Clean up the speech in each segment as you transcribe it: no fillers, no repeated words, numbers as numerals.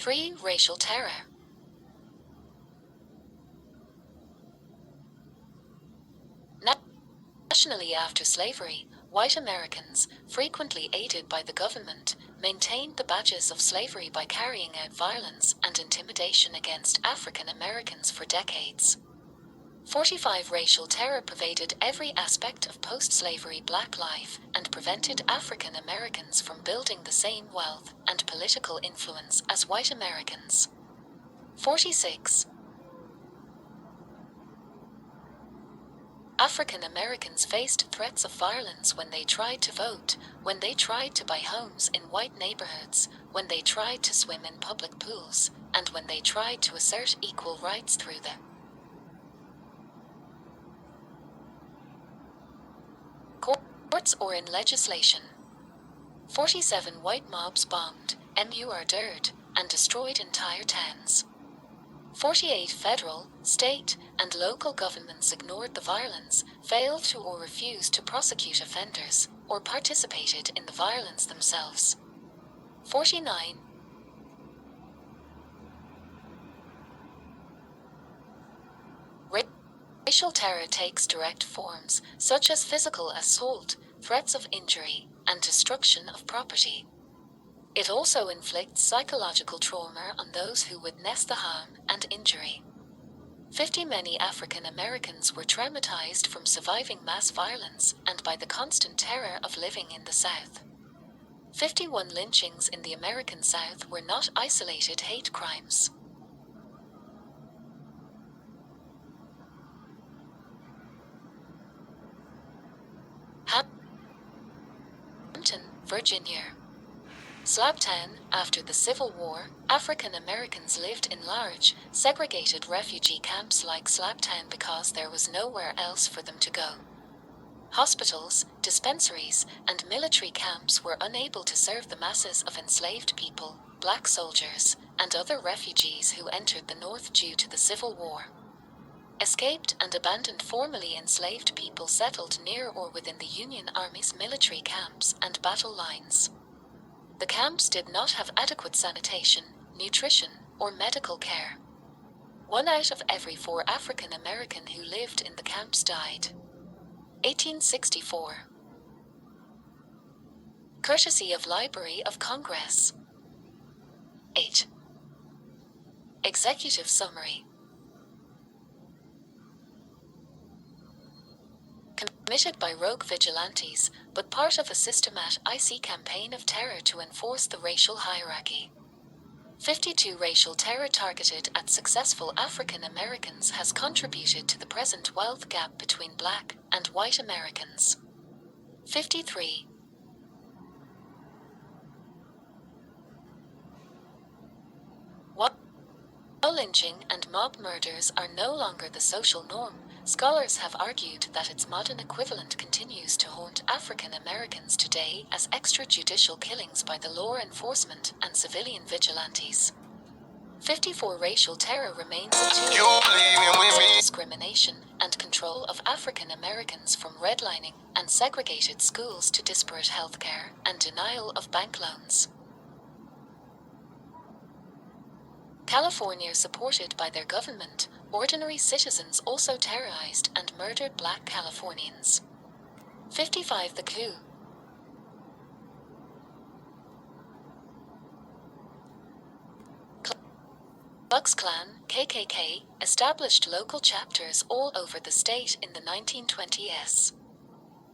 3. Racial terror. Nationally after slavery, white Americans, frequently aided by the government, maintained the badges of slavery by carrying out violence and intimidation against African Americans for decades. 45. Racial terror pervaded every aspect of post-slavery black life and prevented African Americans from building the same wealth and political influence as white Americans. 46. African Americans faced threats of violence when they tried to vote, when they tried to buy homes in white neighborhoods, when they tried to swim in public pools, and when they tried to assert equal rights through the courts or in legislation. 47. White mobs bombed, murdered, and destroyed entire towns. 48. Federal, state, and local governments ignored the violence, failed to or refused to prosecute offenders, or participated in the violence themselves. 49. Racial terror takes direct forms, such as physical assault, threats of injury, and destruction of property. It also inflicts psychological trauma on those who witness the harm and injury. 50. Many African Americans were traumatized from surviving mass violence and by the constant terror of living in the South. 51. Lynchings in the American South were not isolated hate crimes. Hampton, Virginia. Slabtown. After the Civil War, African Americans lived in large, segregated refugee camps like Slabtown because there was nowhere else for them to go. Hospitals, dispensaries, and military camps were unable to serve the masses of enslaved people, black soldiers, and other refugees who entered the North due to the Civil War. Escaped and abandoned formerly enslaved people settled near or within the Union Army's military camps and battle lines. The camps did not have adequate sanitation, nutrition, or medical care. 1 out of every 4 African American who lived in the camps died. 1864. Courtesy of Library of Congress. 8. Executive Summary. Committed by rogue vigilantes, but part of a systematic campaign of terror to enforce the racial hierarchy. 52. Racial terror targeted at successful African Americans has contributed to the present wealth gap between black and white Americans. 53. While lynching and mob murders are no longer the social norm, scholars have argued that its modern equivalent continues to haunt African Americans today as extrajudicial killings by the law enforcement and civilian vigilantes. 54. Racial terror remains a tool of discrimination and control of African Americans, from redlining and segregated schools to disparate health care and denial of bank loans. California, supported by their government, ordinary citizens also terrorized and murdered black Californians. 55. The coup. Ku Klux Klan, KKK, established local chapters all over the state in the 1920s.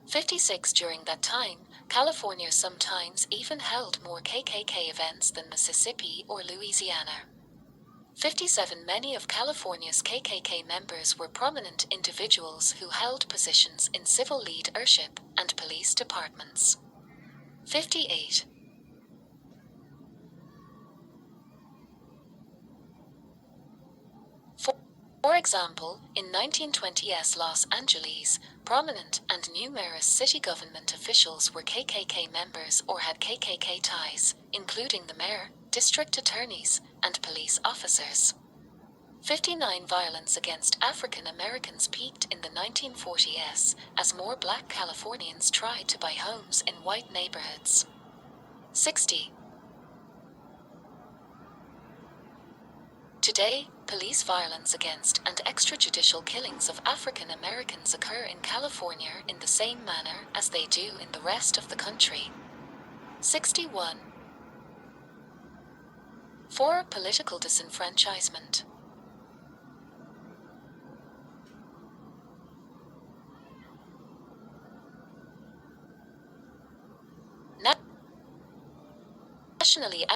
56. During that time, California sometimes even held more KKK events than Mississippi or Louisiana. 57. Many of California's KKK members were prominent individuals who held positions in civil leadership and police departments. 58. For example, in 1920s Los Angeles, prominent and numerous city government officials were KKK members or had KKK ties, including the mayor, district attorneys, and police officers. 59. Violence against African Americans peaked in the 1940s as more black Californians tried to buy homes in white neighborhoods. 60. Today, police violence against and extrajudicial killings of African Americans occur in California in the same manner as they do in the rest of the country. 61. 4. Political disenfranchisement. Nationally,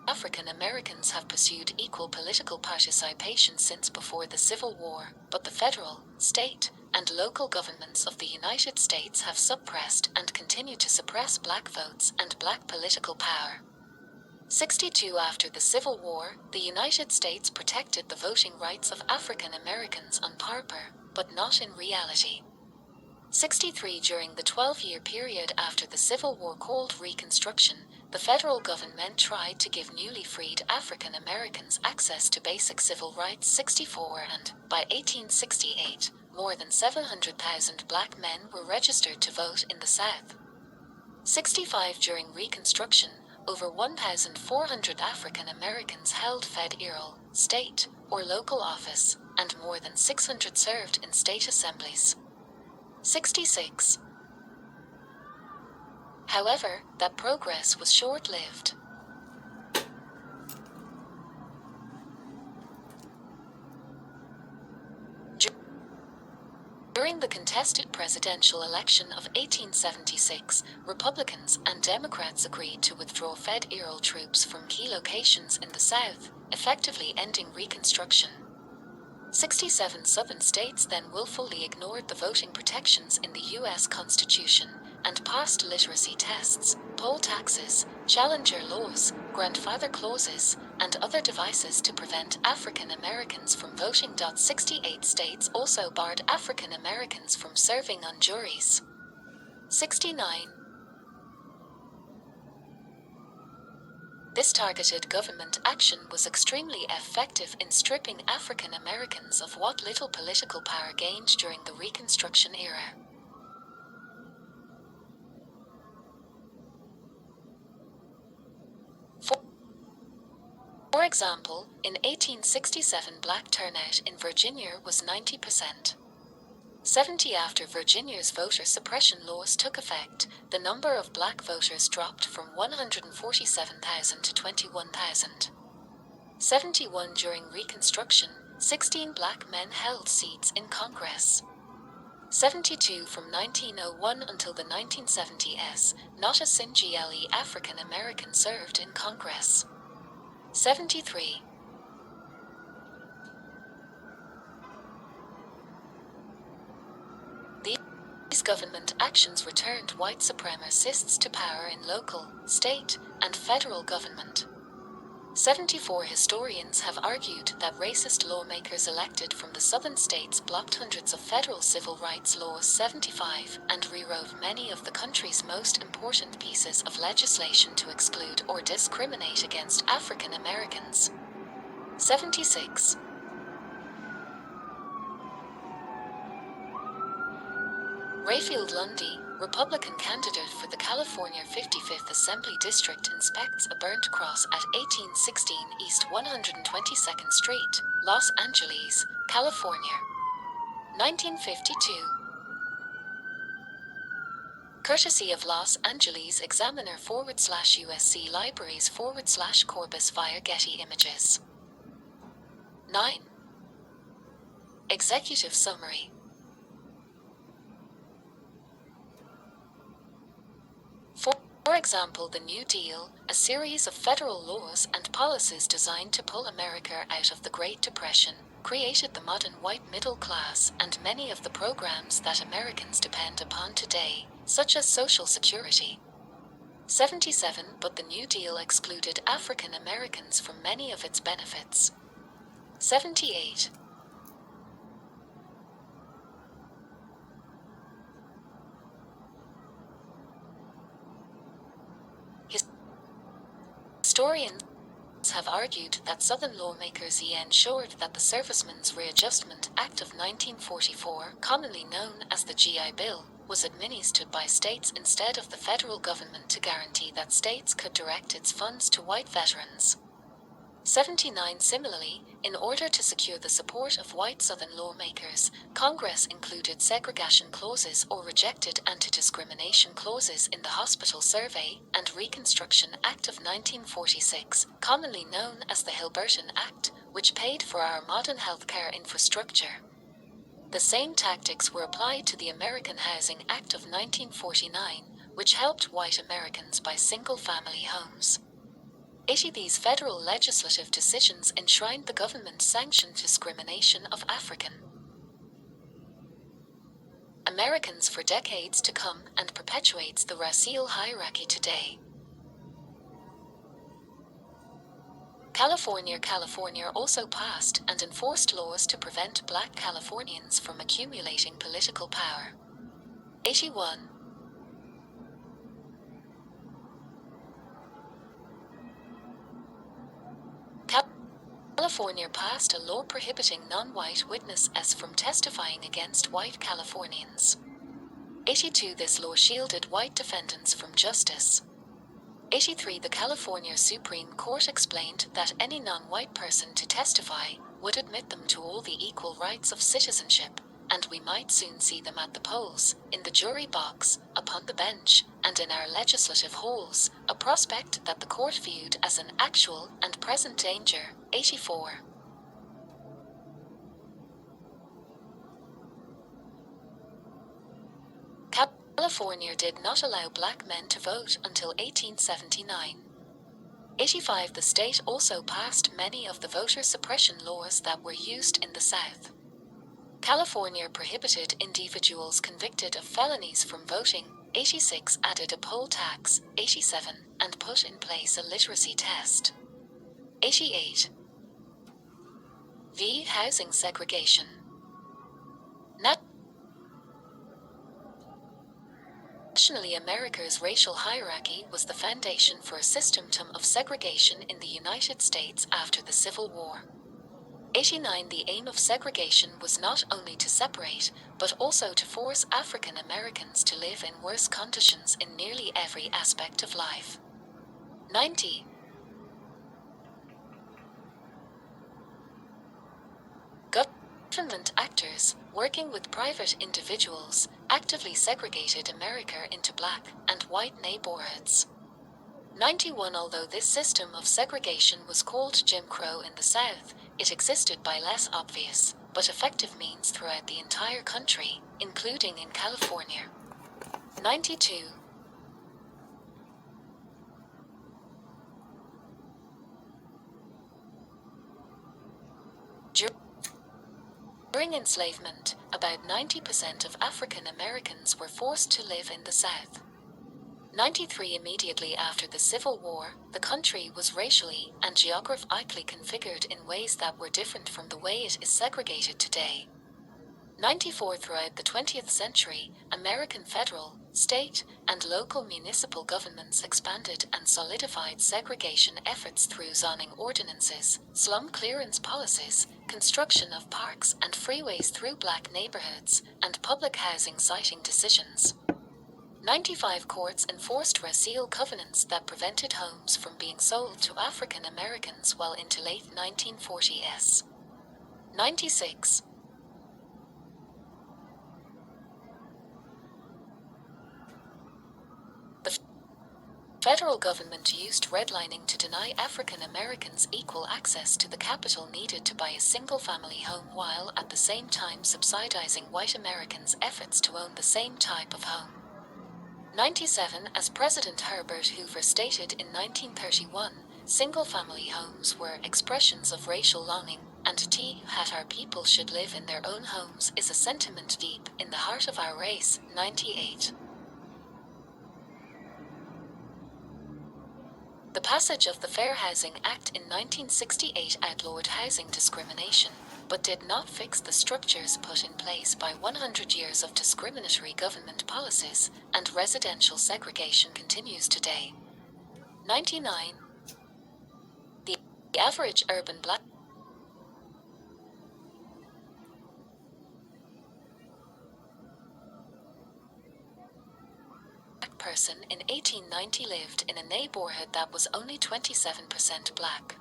African Americans have pursued equal political participation since before the Civil War, but the federal, state, and local governments of the United States have suppressed and continue to suppress black votes and black political power. 62. After the Civil War, the United States protected the voting rights of African Americans on paper, but not in reality. 63. During the 12-year period after the Civil War called Reconstruction, the federal government tried to give newly freed African Americans access to basic civil rights. 64. And, by 1868, more than 700,000 black men were registered to vote in the South. 65. During Reconstruction, over 1,400 African Americans held federal, state, or local office, and more than 600 served in state assemblies. 66. However, that progress was short-lived. During the contested presidential election of 1876, Republicans and Democrats agreed to withdraw federal troops from key locations in the South, effectively ending Reconstruction. 67. Southern states then willfully ignored the voting protections in the U.S. Constitution and passed literacy tests, poll taxes, challenger laws, grandfather clauses, and other devices to prevent African Americans from voting. 68 states also barred African Americans from serving on juries. 69. This targeted government action was extremely effective in stripping African Americans of what little political power gained during the Reconstruction era. For example, in 1867 black turnout in Virginia was 90%. 70. After Virginia's voter suppression laws took effect, the number of black voters dropped from 147,000 to 21,000. 71. During Reconstruction, 16 black men held seats in Congress. 72. From 1901 until the 1970s, not a single African American served in Congress. 73. These government actions returned white supremacists to power in local, state, and federal government. 74. Historians have argued that racist lawmakers elected from the southern states blocked hundreds of federal civil rights laws. 75. And rewrote many of the country's most important pieces of legislation to exclude or discriminate against African Americans. 76. Rayfield Lundy, Republican candidate for the California 55th Assembly District, inspects a burnt cross at 1816 East 122nd Street, Los Angeles, California. 1952. Courtesy of Los Angeles Examiner /USC Libraries /Corbis via Getty Images. 9. Executive Summary. For example, the New Deal, a series of federal laws and policies designed to pull America out of the Great Depression, created the modern white middle class and many of the programs that Americans depend upon today, such as Social Security. 77. But the New Deal excluded African Americans from many of its benefits. 78. Historians have argued that Southern lawmakers ensured that the Servicemen's Readjustment Act of 1944, commonly known as the GI Bill, was administered by states instead of the federal government to guarantee that states could direct its funds to white veterans. 79. Similarly, in order to secure the support of white Southern lawmakers, Congress included segregation clauses or rejected anti-discrimination clauses in the Hospital Survey and Reconstruction Act of 1946, commonly known as the Hilberton Act, which paid for our modern healthcare infrastructure. The same tactics were applied to the American Housing Act of 1949, which helped white Americans buy single-family homes. 80. These federal legislative decisions enshrined the government-sanctioned discrimination of African Americans for decades to come and perpetuates the racial hierarchy today. California also passed and enforced laws to prevent Black Californians from accumulating political power. 81. California passed a law prohibiting non-white witnesses from testifying against white Californians. 82. This law shielded white defendants from justice. 83. The California Supreme Court explained that any non-white person to testify would admit them to all the equal rights of citizenship, and we might soon see them at the polls, in the jury box, upon the bench, and in our legislative halls, a prospect that the court viewed as an actual and present danger. 84. California did not allow black men to vote until 1879. 85. The state also passed many of the voter suppression laws that were used in the South. California prohibited individuals convicted of felonies from voting. 86. Added a poll tax. 87. And put in place a literacy test. 88. V Housing Segregation. Nationally, America's racial hierarchy was the foundation for a system of segregation in the United States after the Civil War. 89. The aim of segregation was not only to separate, but also to force African Americans to live in worse conditions in nearly every aspect of life. 90. Government actors, working with private individuals, actively segregated America into black and white neighborhoods. 91. Although this system of segregation was called Jim Crow in the South, it existed by less obvious, but effective means throughout the entire country, including in California. 92. During enslavement, about 90% of African Americans were forced to live in the South. 93. Immediately after the Civil War, the country was racially and geographically configured in ways that were different from the way it is segregated today. 94. Throughout the 20th century, American federal, state, and local municipal governments expanded and solidified segregation efforts through zoning ordinances, slum clearance policies, construction of parks and freeways through black neighborhoods, and public housing siting decisions. 95. Courts enforced racial covenants that prevented homes from being sold to African Americans well into late 1940s. 96. The federal government used redlining to deny African Americans equal access to the capital needed to buy a single-family home while at the same time subsidizing white Americans' efforts to own the same type of home. 97. As President Herbert Hoover stated in 1931, single-family homes were expressions of racial longing, and that our people should live in their own homes is a sentiment deep in the heart of our race. 98. The passage of the Fair Housing Act in 1968 outlawed housing discrimination, but did not fix the structures put in place by 100 years of discriminatory government policies, and residential segregation continues today. 99. The average urban black person in 1890 lived in a neighborhood that was only 27% black.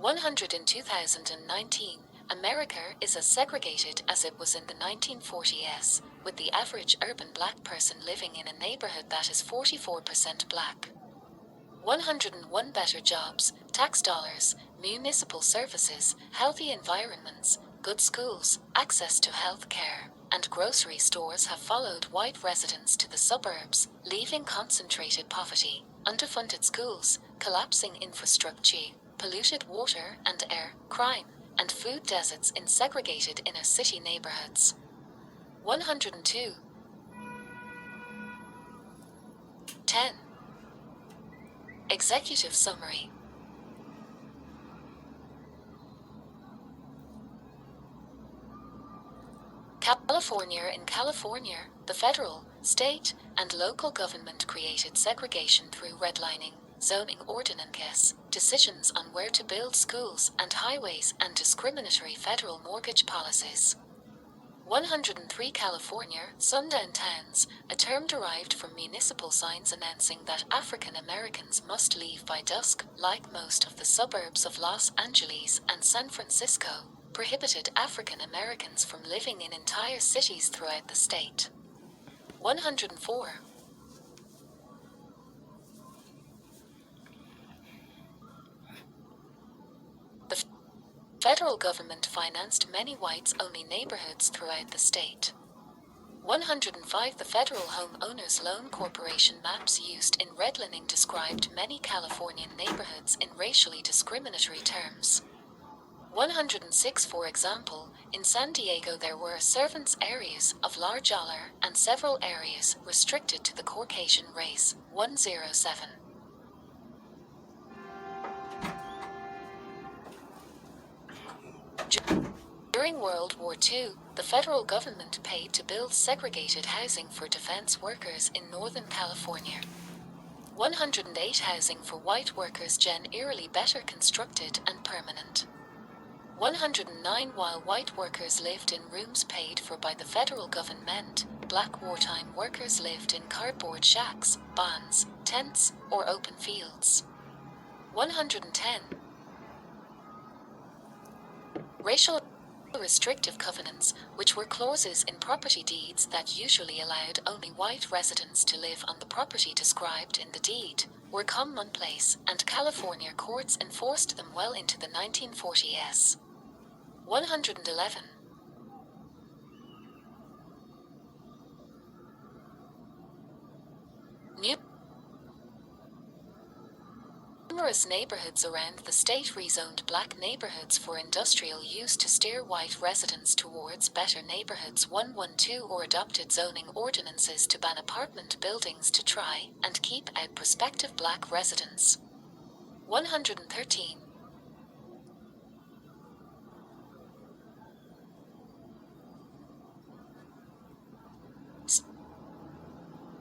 100 in 2019, America is as segregated as it was in the 1940s, with the average urban black person living in a neighborhood that is 44% black. 101 better jobs, tax dollars, municipal services, healthy environments, good schools, access to health care, and grocery stores have followed white residents to the suburbs, leaving concentrated poverty, underfunded schools, collapsing infrastructure, polluted water and air, crime, and food deserts in segregated inner city neighborhoods. 102. 10. Executive Summary. In California, the federal, state, and local government created segregation through redlining, zoning ordinances, decisions on where to build schools and highways, and discriminatory federal mortgage policies. 103 California, Sundown towns, a term derived from municipal signs announcing that African Americans must leave by dusk, like most of the suburbs of Los Angeles and San Francisco, prohibited African Americans from living in entire cities throughout the state. 104. The federal government financed many whites-only neighborhoods throughout the state. 105. The Federal Home Owners Loan Corporation maps used in redlining described many Californian neighborhoods in racially discriminatory terms. 106. For example, in San Diego there were servants' areas of large dollar and several areas restricted to the Caucasian race. 107. During World War II, the federal government paid to build segregated housing for defense workers in Northern California. 108. Housing for white workers eerily better constructed and permanent. 109. While white workers lived in rooms paid for by the federal government, black wartime workers lived in cardboard shacks, barns, tents, or open fields. 110. Racial restrictive covenants, which were clauses in property deeds that usually allowed only white residents to live on the property described in the deed, were commonplace, and California courts enforced them well into the 1940s. 111. Numerous neighborhoods around the state rezoned black neighborhoods for industrial use to steer white residents towards better neighborhoods. 112. Or adopted zoning ordinances to ban apartment buildings to try and keep out prospective black residents. 113.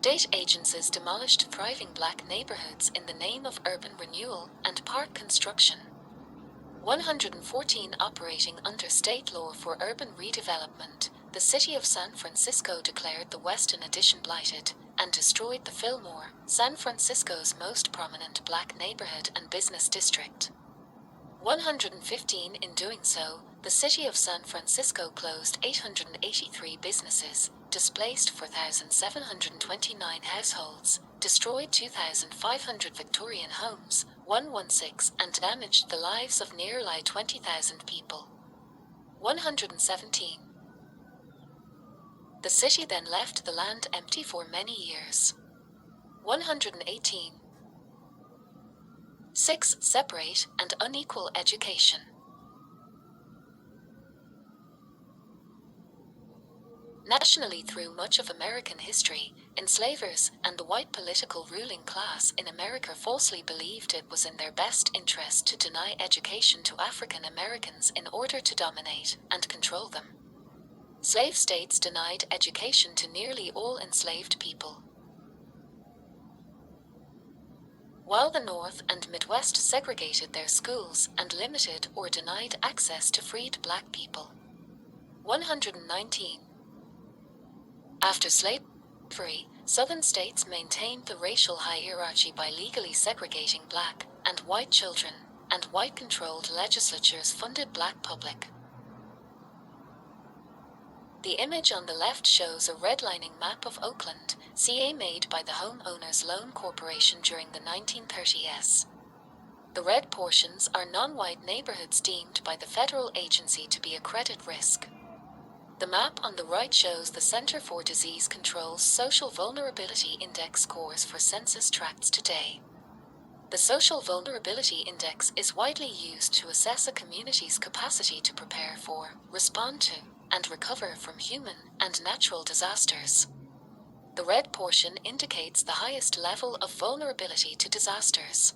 State agencies demolished thriving black neighborhoods in the name of urban renewal and park construction. 114. Operating under state law for urban redevelopment, the city of San Francisco declared the Weston Addition blighted and destroyed the Fillmore, San Francisco's most prominent black neighborhood and business district. 115. In doing so, the city of San Francisco closed 883 businesses, displaced 4,729 households, destroyed 2,500 Victorian homes, 116, and damaged the lives of nearly 20,000 people. 117. The city then left the land empty for many years. 118. 6. Separate and unequal education. Nationally, through much of American history, enslavers and the white political ruling class in America falsely believed it was in their best interest to deny education to African Americans in order to dominate and control them. Slave states denied education to nearly all enslaved people, while the North and Midwest segregated their schools and limited or denied access to freed black people. 119. After slavery, Southern states maintained the racial hierarchy by legally segregating black and white children and white-controlled legislatures funded black public. The image on the left shows a redlining map of Oakland, CA made by the Homeowners Loan Corporation during the 1930s. The red portions are non-white neighborhoods deemed by the federal agency to be a credit risk. The map on the right shows the Center for Disease Control's Social Vulnerability Index scores for census tracts today. The Social Vulnerability Index is widely used to assess a community's capacity to prepare for, respond to, and recover from human and natural disasters. The red portion indicates the highest level of vulnerability to disasters.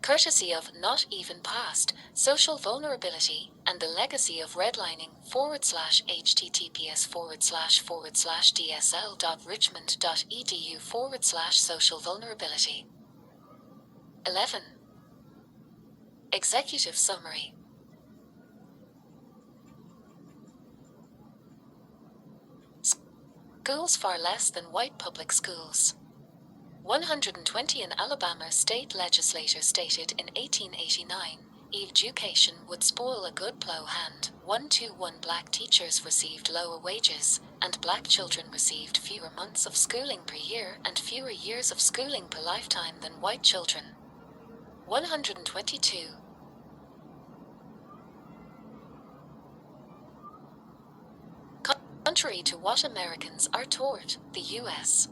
Courtesy of Not Even Past, Social Vulnerability, and the Legacy of Redlining /https://dsl.richmond.edu/social vulnerability. 11. Executive Summary. Schools far less than white public schools. 120 an Alabama state legislator stated in 1889, education would spoil a good plow hand. 121 black teachers received lower wages, and black children received fewer months of schooling per year and fewer years of schooling per lifetime than white children. 122. Contrary to what Americans are taught, the U.S.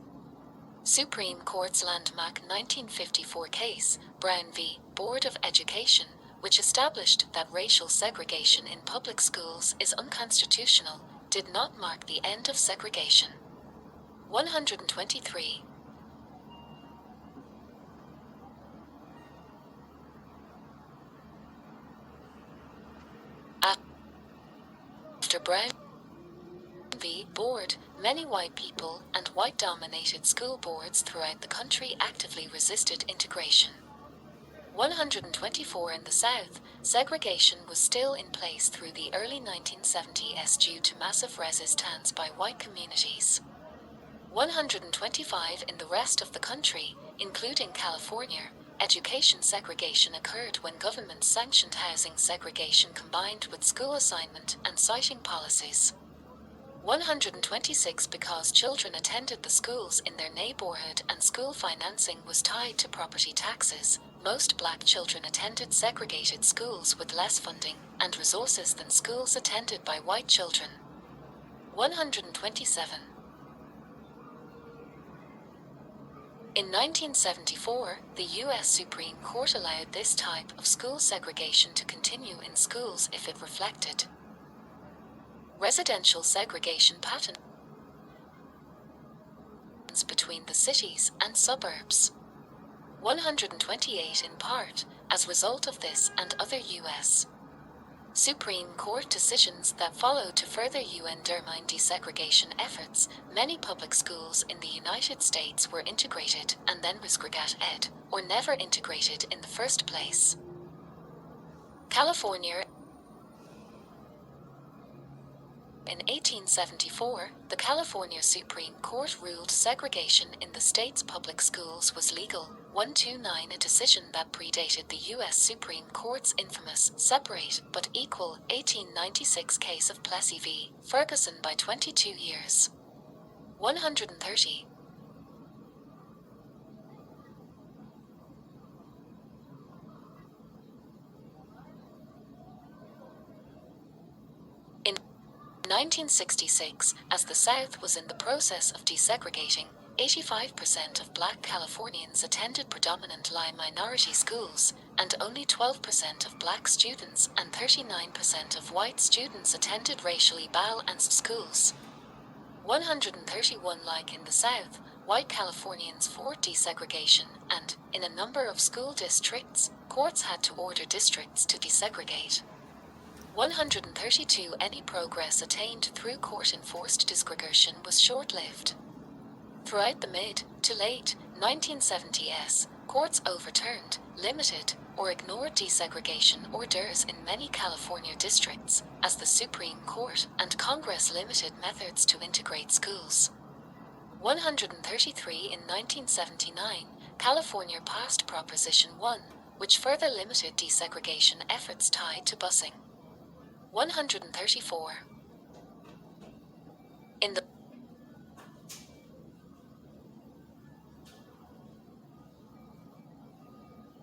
Supreme Court's landmark 1954 case, Brown v. Board of Education, which established that racial segregation in public schools is unconstitutional, did not mark the end of segregation. 123. After Brown v. Board, many white people and white-dominated school boards throughout the country actively resisted integration. 124 in the South, segregation was still in place through the early 1970s due to massive resistance by white communities. 125 in the rest of the country, including California, education segregation occurred when government sanctioned housing segregation combined with school assignment and citing policies. 126 because children attended the schools in their neighborhood and school financing was tied to property taxes. Most black children attended segregated schools with less funding and resources than schools attended by white children. 127. In 1974, the U.S. Supreme Court allowed this type of school segregation to continue in schools if it reflected residential segregation patterns between the cities and suburbs. 128 in part, as a result of this and other U.S. Supreme Court decisions that followed to further UN-determined desegregation efforts, many public schools in the United States were integrated and then resegregated, or never integrated in the first place. California. In 1874, the California Supreme Court ruled segregation in the state's public schools was legal. 129, a decision that predated the U.S. Supreme Court's infamous separate but equal 1896 case of Plessy v. Ferguson by 22 years. 130. In 1966, as the South was in the process of desegregating, 85% of black Californians attended predominantly minority schools, and only 12% of black students and 39% of white students attended racially balanced schools. 131. Like in the South, white Californians fought desegregation, and, in a number of school districts, courts had to order districts to desegregate. 132. Any progress attained through court-enforced desegregation was short-lived. Throughout the mid to late 1970s, courts overturned, limited, or ignored desegregation orders in many California districts, as the Supreme Court and Congress limited methods to integrate schools. 133. In 1979, California passed Proposition 1, which further limited desegregation efforts tied to busing. 134. In the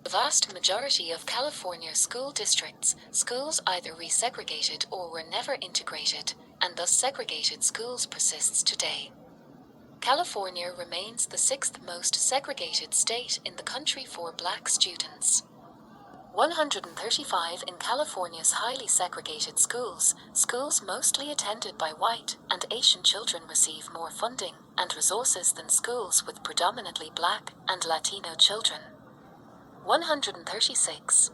vast majority of California school districts, schools either resegregated or were never integrated, and thus segregated schools persists today. California remains the sixth most segregated state in the country for black students. 135. In California's highly segregated schools, schools mostly attended by white and Asian children receive more funding and resources than schools with predominantly black and Latino children. 136.